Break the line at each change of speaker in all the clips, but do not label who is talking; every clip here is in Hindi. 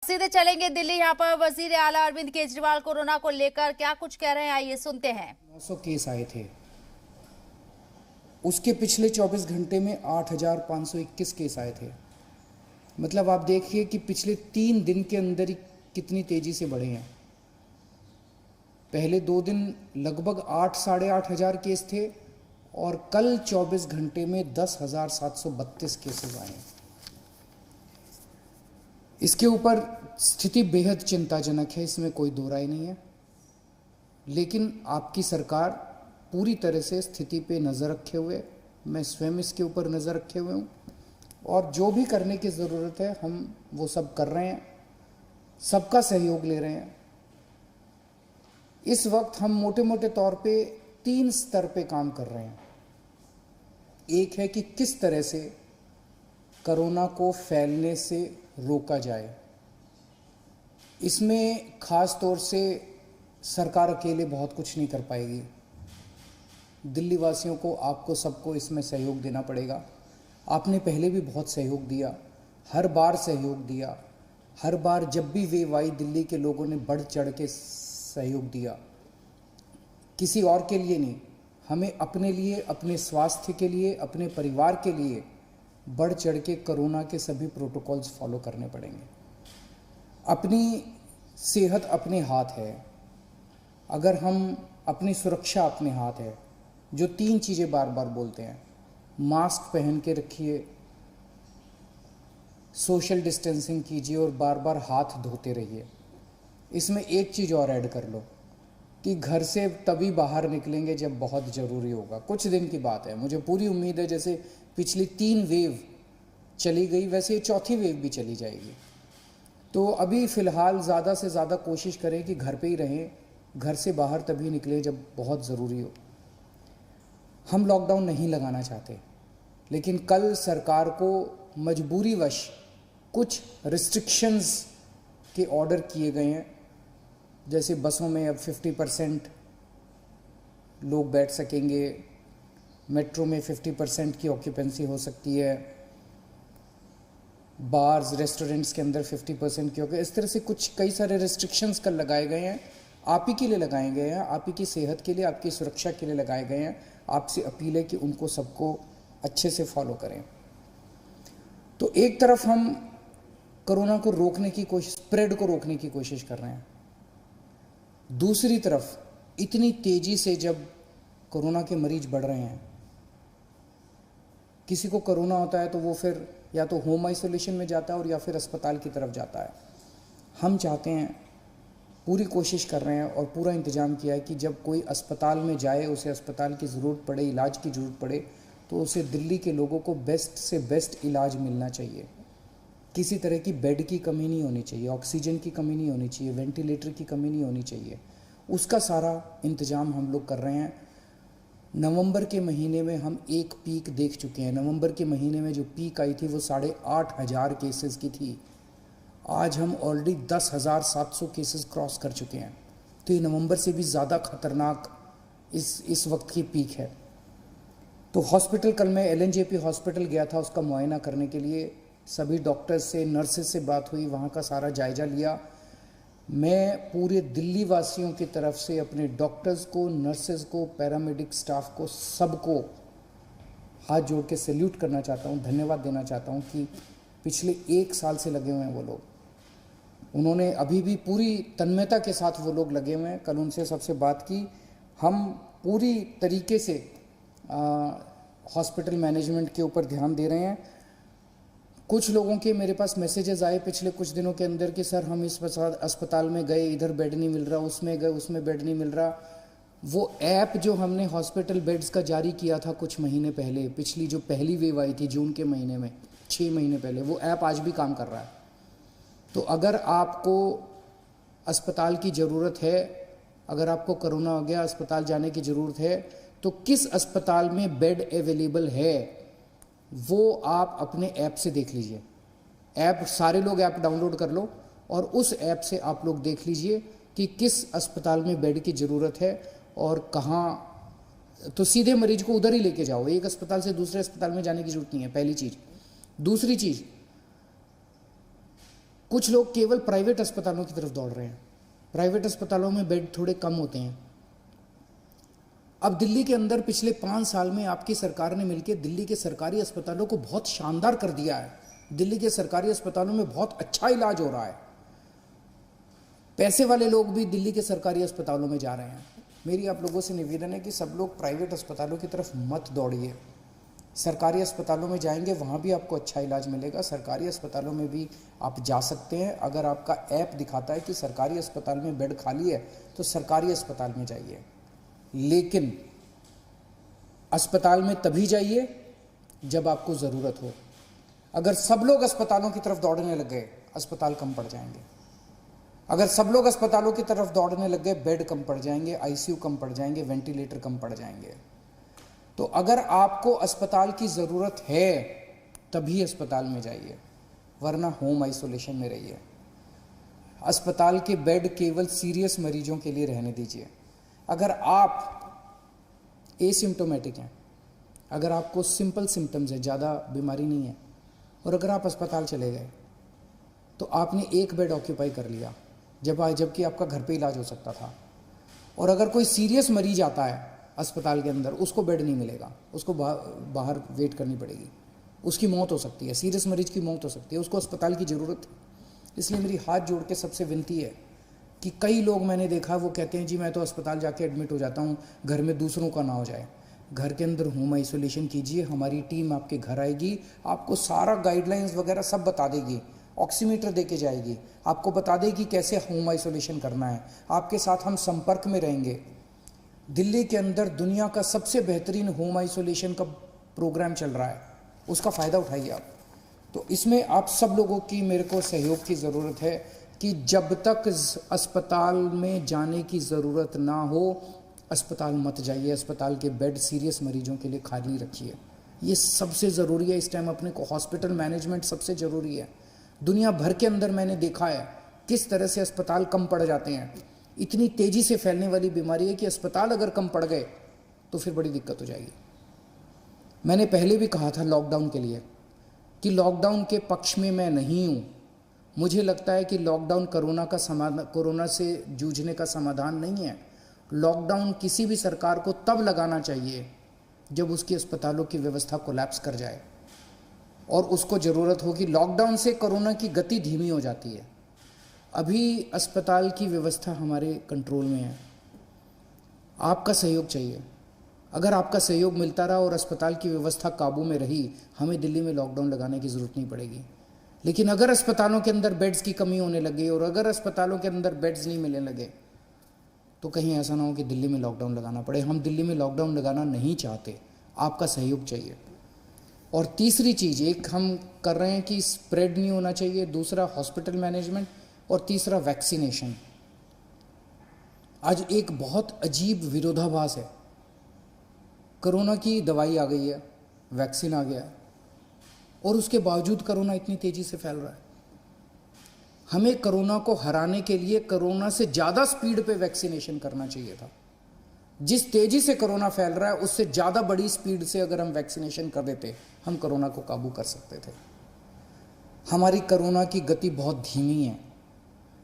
सीधे चलेंगे दिल्ली। यहाँ पर वजीर आला अरविंद केजरीवाल कोरोना को लेकर क्या कुछ कह रहे हैं, आइए सुनते हैं।
900 केस आए थे। उसके पिछले 24 घंटे में 8,521 केस आए थे। मतलब आप देखिए कि पिछले 3 दिन के अंदर ही कितनी तेजी से बढ़े हैं। पहले 2 दिन लगभग 8 साढ़े 8 हज़ार केस थे और कल 24 घंटे में 10,732 केसेस आए हैं। इसके ऊपर स्थिति बेहद चिंताजनक है, इसमें कोई दो राय नहीं है। लेकिन आपकी सरकार पूरी तरह से स्थिति पे नज़र रखे हुए, मैं स्वयं इसके ऊपर नज़र रखे हुए हूँ और जो भी करने की ज़रूरत है हम वो सब कर रहे हैं, सबका सहयोग ले रहे हैं। इस वक्त हम मोटे मोटे तौर पे 3 स्तर पे काम कर रहे हैं। एक है कि किस तरह से कोरोना को फैलने से रोका जाए। इसमें खास तौर से सरकार अकेले बहुत कुछ नहीं कर पाएगी। दिल्ली वासियों को, आपको सबको इसमें सहयोग देना पड़ेगा। आपने पहले भी बहुत सहयोग दिया, हर बार सहयोग दिया। हर बार जब भी वेव आई दिल्ली के लोगों ने बढ़ चढ़ के सहयोग दिया, किसी और के लिए नहीं। हमें अपने लिए, अपने स्वास्थ्य के लिए, अपने परिवार के लिए बढ़ चढ़ के कोरोना के सभी प्रोटोकॉल्स फॉलो करने पड़ेंगे। अपनी सेहत अपने हाथ है। अगर हम, अपनी सुरक्षा अपने हाथ है। जो 3 चीज़ें बार बार बोलते हैं, मास्क पहन के रखिए, सोशल डिस्टेंसिंग कीजिए और बार बार हाथ धोते रहिए। इसमें एक चीज़ और ऐड कर लो कि घर से तभी बाहर निकलेंगे जब बहुत ज़रूरी होगा। कुछ दिन की बात है, मुझे पूरी उम्मीद है जैसे पिछली 3 वेव चली गई वैसे ये 4थी वेव भी चली जाएगी। तो अभी फ़िलहाल ज़्यादा से ज़्यादा कोशिश करें कि घर पे ही रहें, घर से बाहर तभी निकलें जब बहुत ज़रूरी हो। हम लॉकडाउन नहीं लगाना चाहते, लेकिन कल सरकार को मजबूरीवश कुछ रिस्ट्रिक्शंस के ऑर्डर किए गए हैं। जैसे बसों में अब 50% लोग बैठ सकेंगे, मेट्रो में 50% की ऑक्यूपेंसी हो सकती है, बार्स रेस्टोरेंट्स के अंदर 50% की होगी। इस तरह से कुछ कई सारे रिस्ट्रिक्शंस कल लगाए गए हैं। आप ही के लिए लगाए गए हैं, आप ही की सेहत के लिए, आपकी सुरक्षा के लिए लगाए गए हैं। आपसे अपील है कि उनको सबको अच्छे से फॉलो करें। तो एक तरफ हम कोरोना को रोकने की कोशिश, स्प्रेड को रोकने की कोशिश कर रहे हैं। दूसरी तरफ इतनी तेजी से जब कोरोना के मरीज बढ़ रहे हैं, किसी को कोरोना होता है तो वो फिर या तो होम आइसोलेशन में जाता है और या फिर अस्पताल की तरफ जाता है। हम चाहते हैं, पूरी कोशिश कर रहे हैं और पूरा इंतज़ाम किया है कि जब कोई अस्पताल में जाए, उसे अस्पताल की ज़रूरत पड़े, इलाज की ज़रूरत पड़े, तो उसे दिल्ली के लोगों को बेस्ट से बेस्ट इलाज मिलना चाहिए। किसी तरह की बेड की कमी नहीं होनी चाहिए, ऑक्सीजन की कमी नहीं होनी चाहिए, वेंटिलेटर की कमी नहीं होनी चाहिए। उसका सारा इंतज़ाम हम लोग कर रहे हैं। नवंबर के महीने में हम एक पीक देख चुके हैं। नवंबर के महीने में जो पीक आई थी वो 8,500 केसेस की थी। आज हम ऑलरेडी 10,700 केसेस क्रॉस कर चुके हैं। तो ये नवंबर से भी ज़्यादा खतरनाक इस वक्त की पीक है। तो हॉस्पिटल, कल मैं एलएनजेपी हॉस्पिटल गया था उसका मुआयना करने के लिए। सभी डॉक्टर्स से, नर्सेस से बात हुई, वहाँ का सारा जायज़ा लिया। मैं पूरे दिल्ली वासियों की तरफ से अपने डॉक्टर्स को, नर्सेस को, पैरामेडिक स्टाफ को, सबको हाथ जोड़ के सैल्यूट करना चाहता हूँ, धन्यवाद देना चाहता हूँ कि पिछले 1 साल से लगे हुए हैं वो लोग। उन्होंने अभी भी पूरी तन्मयता के साथ वो लोग लगे हुए हैं। कल उनसे सबसे बात की। हम पूरी तरीके से हॉस्पिटल मैनेजमेंट के ऊपर ध्यान दे रहे हैं। कुछ लोगों के मेरे पास मैसेजेस आए पिछले कुछ दिनों के अंदर कि सर हम इस अस्पताल में गए, इधर बेड नहीं मिल रहा, उसमें गए, उसमें बेड नहीं मिल रहा। वो ऐप जो हमने हॉस्पिटल बेड्स का जारी किया था कुछ महीने पहले, पिछली जो पहली वेव आई थी जून के महीने में, 6 महीने पहले, वो ऐप आज भी काम कर रहा है। तो अगर आपको अस्पताल की ज़रूरत है, अगर आपको कोरोना हो गया, अस्पताल जाने की ज़रूरत है, तो किस अस्पताल में बेड अवेलेबल है वो आप अपने ऐप से देख लीजिए। ऐप, सारे लोग ऐप डाउनलोड कर लो और उस ऐप से आप लोग देख लीजिए कि किस अस्पताल में बेड की ज़रूरत है और कहाँ। तो सीधे मरीज को उधर ही लेके जाओ, एक अस्पताल से दूसरे अस्पताल में जाने की ज़रूरत नहीं है, पहली चीज़। दूसरी चीज़, कुछ लोग केवल प्राइवेट अस्पतालों की तरफ दौड़ रहे हैं। प्राइवेट अस्पतालों में बेड थोड़े कम होते हैं। अब दिल्ली के अंदर पिछले 5 साल में आपकी सरकार ने मिलकर दिल्ली के सरकारी अस्पतालों को बहुत शानदार कर दिया है। दिल्ली के सरकारी अस्पतालों में बहुत अच्छा इलाज हो रहा है। पैसे वाले लोग भी दिल्ली के सरकारी अस्पतालों में जा रहे हैं। मेरी आप लोगों से निवेदन है कि सब लोग प्राइवेट अस्पतालों की तरफ मत दौड़िए। सरकारी अस्पतालों में जाएंगे, वहाँ भी आपको अच्छा इलाज मिलेगा। सरकारी अस्पतालों में भी आप जा सकते हैं। अगर आपका ऐप दिखाता है कि सरकारी अस्पताल में बेड खाली है तो सरकारी अस्पताल में जाइए, लेकिन अस्पताल में तभी जाइए जब आपको ज़रूरत हो। अगर सब लोग अस्पतालों की तरफ दौड़ने लग गए, अस्पताल कम पड़ जाएंगे। अगर सब लोग अस्पतालों की तरफ दौड़ने लग गए, बेड कम पड़ जाएंगे, आईसीयू कम पड़ जाएंगे, वेंटिलेटर कम पड़ जाएंगे। तो अगर आपको अस्पताल की ज़रूरत है तभी अस्पताल में जाइए, वरना होम आइसोलेशन में रहिए। अस्पताल के बेड केवल सीरियस मरीजों के लिए रहने दीजिए। अगर आप एसिम्टोमेटिक हैं, अगर आपको सिंपल सिम्टम्स है, ज़्यादा बीमारी नहीं है, और अगर आप अस्पताल चले गए तो आपने एक बेड ऑक्यूपाई कर लिया जबकि आपका घर पे इलाज हो सकता था। और अगर कोई सीरियस मरीज आता है अस्पताल के अंदर, उसको बेड नहीं मिलेगा, उसको बाहर वेट करनी पड़ेगी, उसकी मौत हो सकती है, सीरियस मरीज की मौत हो सकती है, उसको अस्पताल की ज़रूरत है। इसलिए मेरी हाथ जोड़ के सबसे विनती है कि कई लोग मैंने देखा वो कहते हैं जी मैं तो अस्पताल जाके एडमिट हो जाता हूँ, घर में दूसरों का ना हो जाए। घर के अंदर होम आइसोलेशन कीजिए, हमारी टीम आपके घर आएगी, आपको सारा गाइडलाइंस वगैरह सब बता देगी, ऑक्सीमीटर दे के जाएगी, आपको बता देगी कैसे होम आइसोलेशन करना है, आपके साथ हम संपर्क में रहेंगे। दिल्ली के अंदर दुनिया का सबसे बेहतरीन होम आइसोलेशन का प्रोग्राम चल रहा है, उसका फ़ायदा उठाइए आप। तो इसमें आप सब लोगों की मेरे को सहयोग की ज़रूरत है कि जब तक अस्पताल में जाने की ज़रूरत ना हो, अस्पताल मत जाइए। अस्पताल के बेड सीरियस मरीजों के लिए खाली रखिए, ये सबसे ज़रूरी है इस टाइम। अपने को हॉस्पिटल मैनेजमेंट सबसे ज़रूरी है। दुनिया भर के अंदर मैंने देखा है किस तरह से अस्पताल कम पड़ जाते हैं। इतनी तेज़ी से फैलने वाली बीमारी है कि अस्पताल अगर कम पड़ गए तो फिर बड़ी दिक्कत हो जाएगी। मैंने पहले भी कहा था लॉकडाउन के लिए कि लॉकडाउन के पक्ष में मैं नहीं हूँ। मुझे लगता है कि लॉकडाउन कोरोना से जूझने का समाधान नहीं है। लॉकडाउन किसी भी सरकार को तब लगाना चाहिए जब उसकी अस्पतालों की व्यवस्था कोलैप्स कर जाए और उसको ज़रूरत होगी। लॉकडाउन से कोरोना की गति धीमी हो जाती है। अभी अस्पताल की व्यवस्था हमारे कंट्रोल में है, आपका सहयोग चाहिए। अगर आपका सहयोग मिलता रहा और अस्पताल की व्यवस्था काबू में रही, हमें दिल्ली में लॉकडाउन लगाने की ज़रूरत नहीं पड़ेगी। लेकिन अगर अस्पतालों के अंदर बेड्स की कमी होने लगी और अगर अस्पतालों के अंदर बेड्स नहीं मिलने लगे तो कहीं ऐसा ना हो कि दिल्ली में लॉकडाउन लगाना पड़े। हम दिल्ली में लॉकडाउन लगाना नहीं चाहते, आपका सहयोग चाहिए। और तीसरी चीज़, एक हम कर रहे हैं कि स्प्रेड नहीं होना चाहिए, दूसरा हॉस्पिटल मैनेजमेंट, और तीसरा वैक्सीनेशन। आज एक बहुत अजीब विरोधाभास है। कोरोना की दवाई आ गई है, वैक्सीन आ गया है, और उसके बावजूद कोरोना इतनी तेज़ी से फैल रहा है। हमें कोरोना को हराने के लिए कोरोना से ज़्यादा स्पीड पे वैक्सीनेशन करना चाहिए था। जिस तेज़ी से कोरोना फैल रहा है उससे ज़्यादा बड़ी स्पीड से अगर हम वैक्सीनेशन कर देते, हम कोरोना को काबू कर सकते थे। हमारी कोरोना की गति बहुत धीमी है।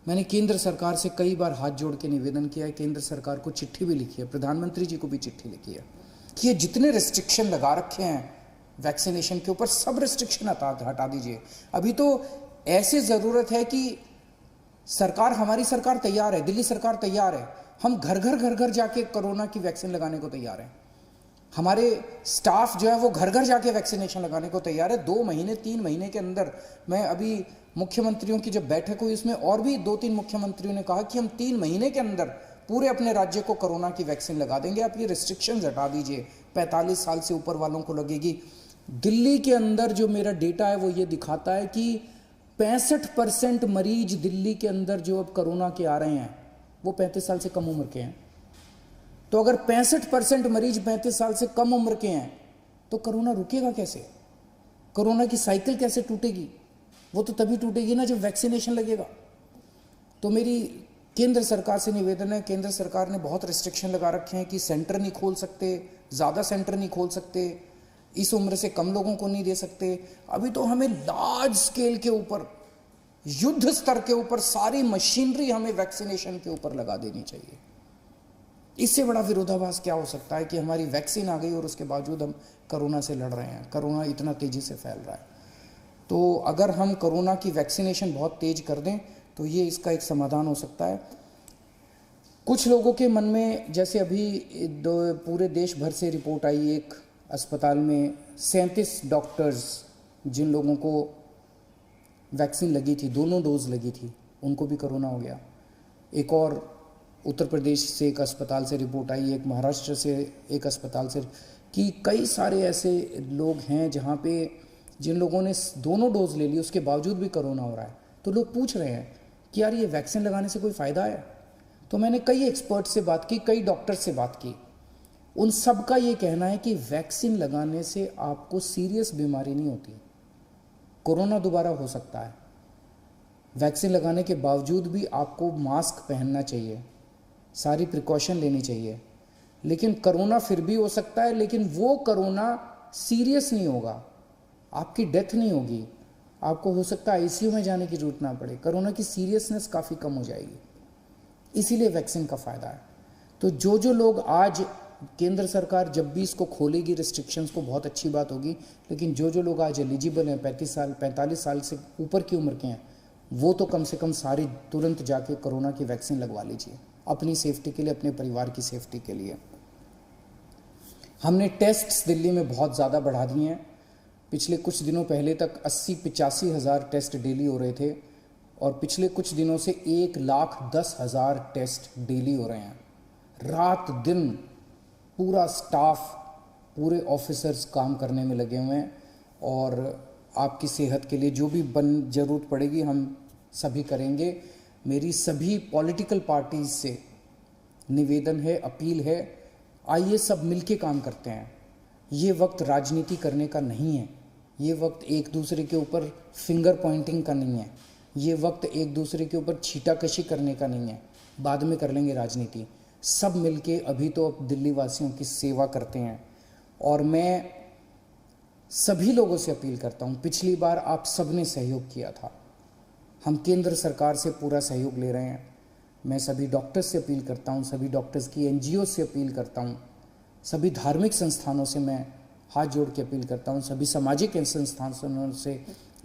मैंने केंद्र सरकार से कई बार हाथ जोड़ के निवेदन किया है, केंद्र सरकार को चिट्ठी भी लिखी है, प्रधानमंत्री जी को भी चिट्ठी लिखी है कि ये जितने रिस्ट्रिक्शन लगा रखे हैं वैक्सीनेशन के ऊपर, सब रिस्ट्रिक्शन हटा दीजिए। अभी तो ऐसे ज़रूरत है कि सरकार, हमारी सरकार तैयार है, दिल्ली सरकार तैयार है, हम घर घर जाके कोरोना की वैक्सीन लगाने को तैयार हैं। हमारे स्टाफ जो है वो घर घर जाके वैक्सीनेशन लगाने को तैयार है। 2 महीने 3 महीने के अंदर, मैं अभी मुख्यमंत्रियों की जब बैठक हुई उसमें और भी 2-3 मुख्यमंत्रियों ने कहा कि हम 3 महीने के अंदर पूरे अपने राज्य को कोरोना की वैक्सीन लगा देंगे। आप ये रिस्ट्रिक्शंस हटा दीजिए, 45 साल से ऊपर वालों को लगेगी। दिल्ली के अंदर जो मेरा डेटा है वो ये दिखाता है कि 65% मरीज दिल्ली के अंदर जो अब कोरोना के आ रहे हैं वो 35 साल से कम उम्र के हैं। तो अगर 65% मरीज 35 साल से कम उम्र के हैं तो कोरोना रुकेगा कैसे? कोरोना की साइकिल कैसे टूटेगी? वो तो तभी टूटेगी ना जब वैक्सीनेशन लगेगा। तो मेरी केंद्र सरकार से निवेदन है, केंद्र सरकार ने बहुत रिस्ट्रिक्शन लगा रखे हैं कि सेंटर नहीं खोल सकते, ज़्यादा सेंटर नहीं खोल सकते, इस उम्र से कम लोगों को नहीं दे सकते। अभी तो हमें लार्ज स्केल के ऊपर युद्ध स्तर के ऊपर सारी मशीनरी हमें वैक्सीनेशन के ऊपर लगा देनी चाहिए। इससे बड़ा विरोधाभास क्या हो सकता है कि हमारी वैक्सीन आ गई और उसके बावजूद हम कोरोना से लड़ रहे हैं, कोरोना इतना तेजी से फैल रहा है। तो अगर हम कोरोना की वैक्सीनेशन बहुत तेज कर दें तो ये इसका एक समाधान हो सकता है। कुछ लोगों के मन में, जैसे अभी पूरे देश भर से रिपोर्ट आई, एक अस्पताल में 37 डॉक्टर्स जिन लोगों को वैक्सीन लगी थी, दोनों डोज लगी थी, उनको भी कोरोना हो गया। एक और उत्तर प्रदेश से एक अस्पताल से रिपोर्ट आई, एक महाराष्ट्र से एक अस्पताल से, कि कई सारे ऐसे लोग हैं जहाँ पे जिन लोगों ने दोनों डोज ले ली उसके बावजूद भी कोरोना हो रहा है। तो लोग पूछ रहे हैं कि यार ये वैक्सीन लगाने से कोई फ़ायदा है? तो मैंने कई एक्सपर्ट से बात की, कई डॉक्टर से बात की, उन सब का ये कहना है कि वैक्सीन लगाने से आपको सीरियस बीमारी नहीं होती, कोरोना दोबारा हो सकता है। वैक्सीन लगाने के बावजूद भी आपको मास्क पहनना चाहिए, सारी प्रिकॉशन लेनी चाहिए, लेकिन कोरोना फिर भी हो सकता है, लेकिन वो कोरोना सीरियस नहीं होगा, आपकी डेथ नहीं होगी, आपको हो सकता है आईसीयू में जाने की जरूरत ना पड़े, कोरोना की सीरियसनेस काफ़ी कम हो जाएगी। इसीलिए वैक्सीन का फ़ायदा है। तो जो लोग आज, केंद्र सरकार जब भी इसको खोलेगी रिस्ट्रिक्शंस को, बहुत अच्छी बात होगी, लेकिन जो लोग आज एलिजिबल हैं, 45 साल से ऊपर की उम्र के हैं, वो तो कम से कम सारी तुरंत जाके कोरोना की वैक्सीन लगवा लीजिए, अपनी सेफ्टी के लिए, अपने परिवार की सेफ्टी के लिए। हमने टेस्ट्स दिल्ली में बहुत ज़्यादा बढ़ा दिए हैं। पिछले कुछ दिनों पहले तक 80-85 हज़ार टेस्ट डेली हो रहे थे और पिछले कुछ दिनों से 1,10,000 टेस्ट डेली हो रहे हैं। रात दिन पूरा स्टाफ, पूरे ऑफिसर्स काम करने में लगे हुए हैं और आपकी सेहत के लिए जो भी ज़रूरत पड़ेगी हम सभी करेंगे। मेरी सभी पॉलिटिकल पार्टीज से निवेदन है, अपील है, आइए सब मिलके काम करते हैं। ये वक्त राजनीति करने का नहीं है, ये वक्त एक दूसरे के ऊपर फिंगर पॉइंटिंग का नहीं है, ये वक्त एक दूसरे के ऊपर छीटाकशी करने का नहीं है। बाद में कर लेंगे राजनीति, सब मिलके अभी तो अब दिल्ली वासियों की सेवा करते हैं। और मैं सभी लोगों से अपील करता हूँ, पिछली बार आप सबने सहयोग किया था, हम केंद्र सरकार से पूरा सहयोग ले रहे हैं। मैं सभी डॉक्टर्स से अपील करता हूँ, सभी डॉक्टर्स की एनजीओ से अपील करता हूँ, सभी धार्मिक संस्थानों से मैं हाथ जोड़ के अपील करता हूँ, सभी सामाजिक संस्थानों से,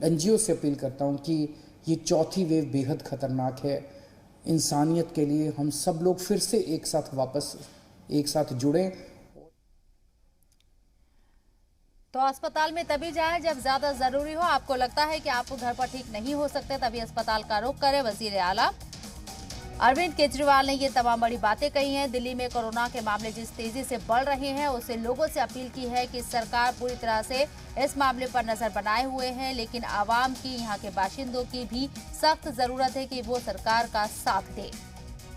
एनजीओ से अपील करता हूँ कि ये चौथी वेव बेहद खतरनाक है। इंसानियत के लिए हम सब लोग फिर से एक साथ जुड़ें।
तो अस्पताल में तभी जाएं जब ज्यादा जरूरी हो। आपको लगता है कि आप घर पर ठीक नहीं हो सकते, तभी अस्पताल का रुख करें। वजीर आला अरविंद केजरीवाल ने ये तमाम बड़ी बातें कही हैं। दिल्ली में कोरोना के मामले जिस तेजी से बढ़ रहे हैं, उससे लोगों से अपील की है कि सरकार पूरी तरह से इस मामले पर नजर बनाए हुए हैं, लेकिन आवाम की, यहाँ के बाशिंदों की भी सख्त जरूरत है कि वो सरकार का साथ दे।